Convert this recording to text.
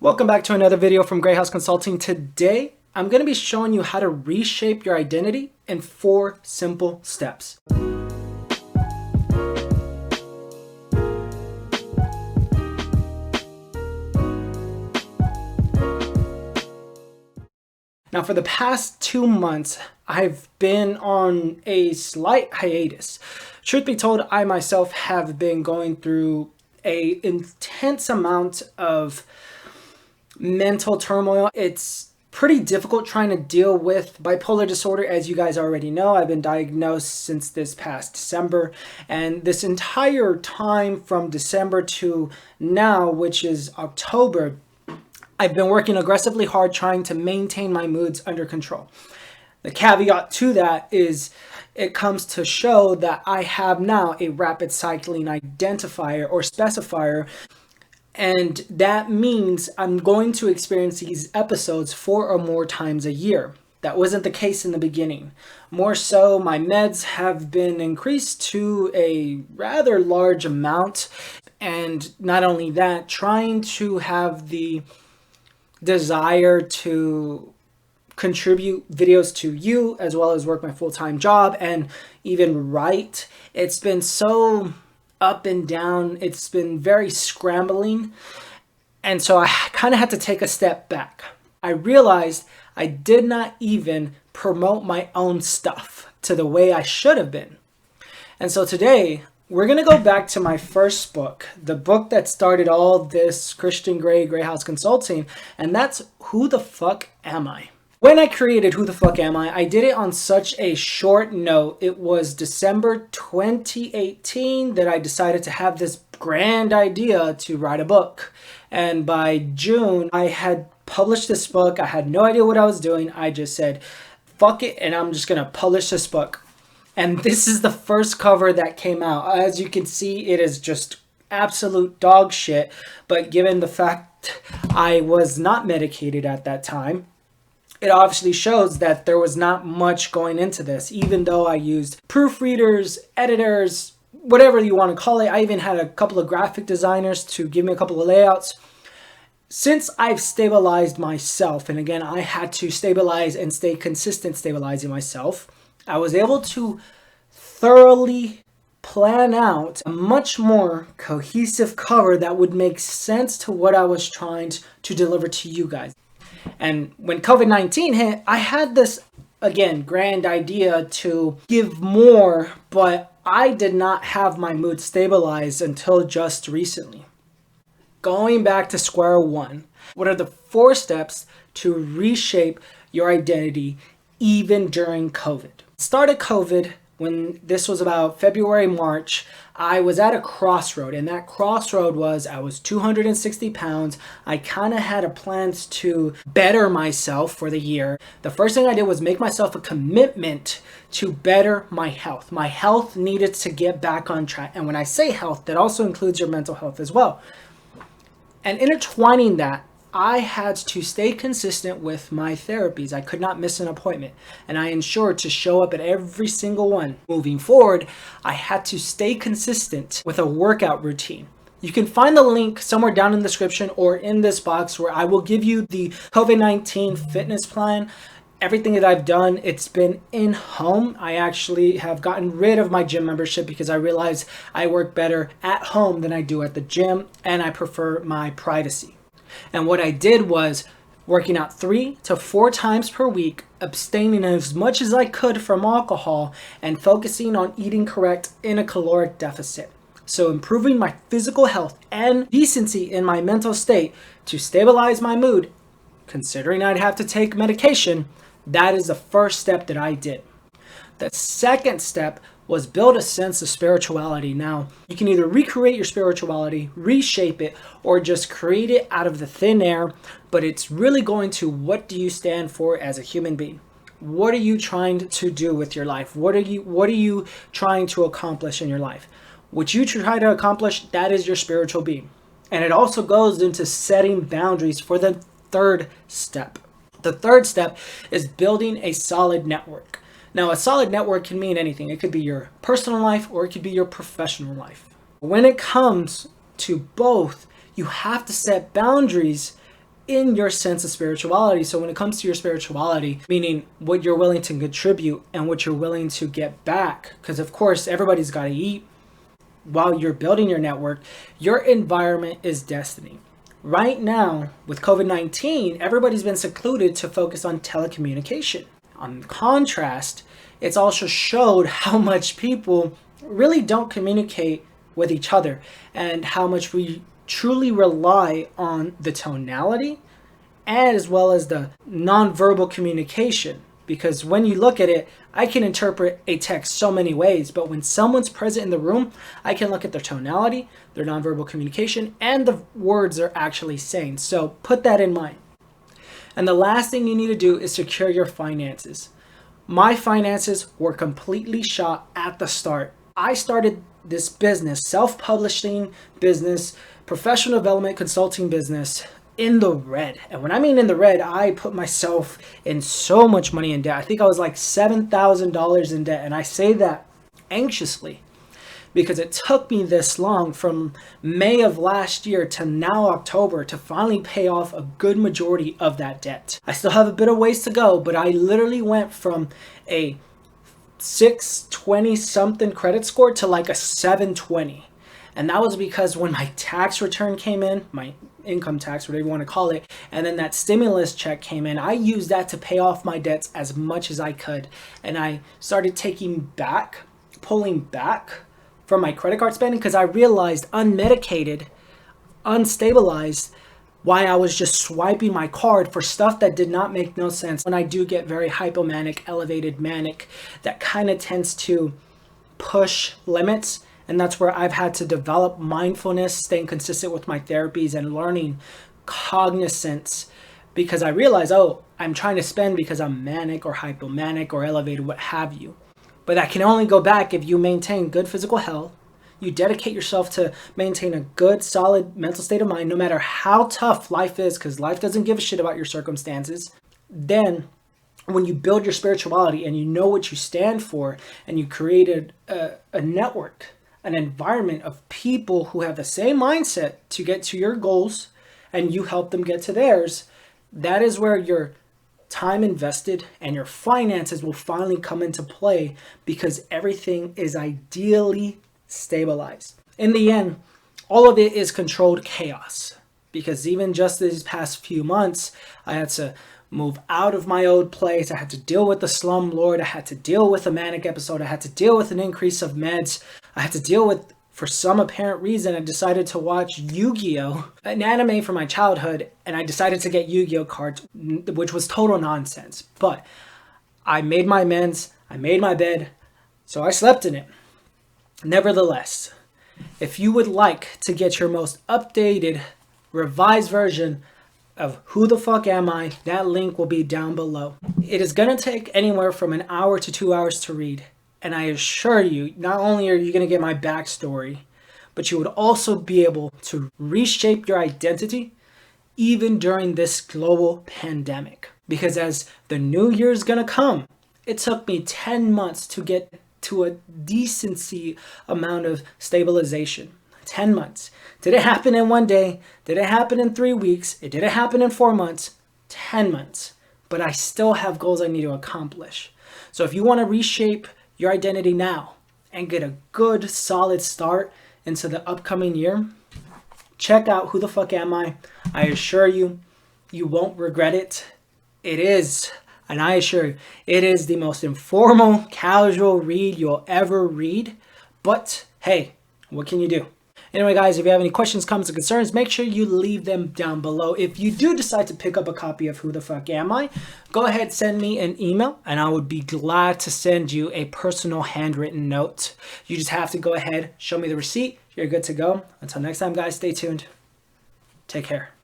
Welcome back to another video from Gray House Consulting. Today, I'm going to be showing you how to reshape your identity in 4 simple steps. Now, for the past 2 months, I've been on a slight hiatus. Truth be told, I myself have been going through an intense amount of mental turmoil. It's pretty difficult trying to deal with bipolar disorder. As you guys already know, I've been diagnosed since this past December, and this entire time from December to now, which is October, I've been working aggressively hard trying to maintain my moods under control. The caveat to that is it comes to show that I have now a rapid cycling identifier or specifier. And that means I'm going to experience these episodes 4 or more times a year. That wasn't the case in the beginning. More so, my meds have been increased to a rather large amount. And not only that, trying to have the desire to contribute videos to you as well as work my full-time job and even write. It's been so up and down. It's been very scrambling. And so I kind of had to take a step back. I realized I did not even promote my own stuff to the way I should have been. And so today we're going to go back to my first book, the book that started all this Cristian Gray, Gray House Consulting, and that's Who the Fuck Am I? When I created Who the Fuck Am I did it on such a short note. It was December 2018 that I decided to have this grand idea to write a book. And by June, I had published this book. I had no idea what I was doing. I just said, fuck it, and I'm just going to publish this book. And this is the first cover that came out. As you can see, it is just absolute dog shit. But given the fact I was not medicated at that time, it obviously shows that there was not much going into this, even though I used proofreaders, editors, whatever you want to call it. I even had a couple of graphic designers to give me a couple of layouts. Since I've stabilized myself, and again, I had to stabilize and stay consistent stabilizing myself, I was able to thoroughly plan out a much more cohesive cover that would make sense to what I was trying to deliver to you guys. And when COVID-19 hit, I had this, again, grand idea to give more, but I did not have my mood stabilized until just recently. Going back to square one, what are the 4 steps to reshape your identity even during COVID? Started COVID when this was about February, March. I was at a crossroad, and that crossroad was I was 260 pounds. I kind of had a plans to better myself for the year. The first thing I did was make myself a commitment to better my health. My health needed to get back on track. And when I say health, that also includes your mental health as well. And intertwining that, I had to stay consistent with my therapies. I could not miss an appointment, and I ensured to show up at every single one. Moving forward, I had to stay consistent with a workout routine. You can find the link somewhere down in the description or in this box where I will give you the COVID-19 fitness plan. Everything that I've done, it's been in home. I actually have gotten rid of my gym membership because I realized I work better at home than I do at the gym, and I prefer my privacy. And what I did was working out 3 to 4 times per week, abstaining as much as I could from alcohol, and focusing on eating correct in a caloric deficit. So improving my physical health and decency in my mental state to stabilize my mood, considering I'd have to take medication, that is the first step that I did. The second step was build a sense of spirituality. Now, you can either recreate your spirituality, reshape it, or just create it out of the thin air, but it's really going to what do you stand for as a human being? What are you trying to do with your life? What are you trying to accomplish in your life? What you try to accomplish, that is your spiritual being. And it also goes into setting boundaries for the third step. The third step is building a solid network. Now, a solid network can mean anything. It could be your personal life or it could be your professional life. When it comes to both, you have to set boundaries in your sense of spirituality. So when it comes to your spirituality, meaning what you're willing to contribute and what you're willing to get back, because of course everybody's got to eat while you're building your network, your environment is destiny. Right now, with COVID-19, everybody's been secluded to focus on telecommunication. On contrast, it's also showed how much people really don't communicate with each other and how much we truly rely on the tonality as well as the nonverbal communication. Because when you look at it, I can interpret a text so many ways, but when someone's present in the room, I can look at their tonality, their nonverbal communication, and the words they're actually saying. So put that in mind. And the last thing you need to do is secure your finances. My finances were completely shot at the start. I started this business, self-publishing business, professional development consulting business, in the red. And when I mean in the red, I put myself in so much money in debt. I think I was like $7,000 in debt. And I say that anxiously because it took me this long, from May of last year to now October, to finally pay off a good majority of that debt. I still have a bit of ways to go, but I literally went from a 620 something credit score to like a 720. And that was because when my tax return came in, my income tax, whatever you want to call it, and then that stimulus check came in, I used that to pay off my debts as much as I could. And I started pulling back from my credit card spending because I realized unmedicated, unstabilized, why I was just swiping my card for stuff that did not make no sense. When I do get very hypomanic, elevated manic, that kind of tends to push limits. And that's where I've had to develop mindfulness, staying consistent with my therapies and learning cognizance, because I realize, oh, I'm trying to spend because I'm manic or hypomanic or elevated, what have you. But that can only go back if you maintain good physical health, you dedicate yourself to maintain a good, solid mental state of mind, no matter how tough life is, because life doesn't give a shit about your circumstances. Then when you build your spirituality and you know what you stand for, and you create a network, an environment of people who have the same mindset to get to your goals, and you help them get to theirs, that is where your time invested and your finances will finally come into play, because everything is ideally stabilized. In the end, all of it is controlled chaos, because even just these past few months, I had to move out of my old place. I had to deal with the slumlord. I had to deal with a manic episode. I had to deal with an increase of meds. I had to deal with, for some apparent reason, I decided to watch Yu-Gi-Oh!, an anime from my childhood, and I decided to get Yu-Gi-Oh! Cards, which was total nonsense. But I made my amends. I made my bed, so I slept in it. Nevertheless, if you would like to get your most updated, revised version of Who the Fuck Am I, that link will be down below. It is going to take anywhere from an hour to 2 hours to read. And I assure you, not only are you going to get my backstory, but you would also be able to reshape your identity even during this global pandemic. Because as the new year is going to come, it took me 10 months to get to a decency amount of stabilization. 10 months. Did it happen in one day? Did it happen in 3 weeks? It didn't happen in 4 months. 10 months. But I still have goals I need to accomplish. So if you want to reshape your identity now and get a good solid start into the upcoming year, check out Who the Fuck Am I? I assure you, you won't regret it. It is, and I assure you, it is the most informal, casual read you'll ever read. But hey, what can you do? Anyway, guys, if you have any questions, comments, or concerns, make sure you leave them down below. If you do decide to pick up a copy of Who the Fuck Am I, go ahead, send me an email, and I would be glad to send you a personal handwritten note. You just have to go ahead, show me the receipt. You're good to go. Until next time, guys, stay tuned. Take care.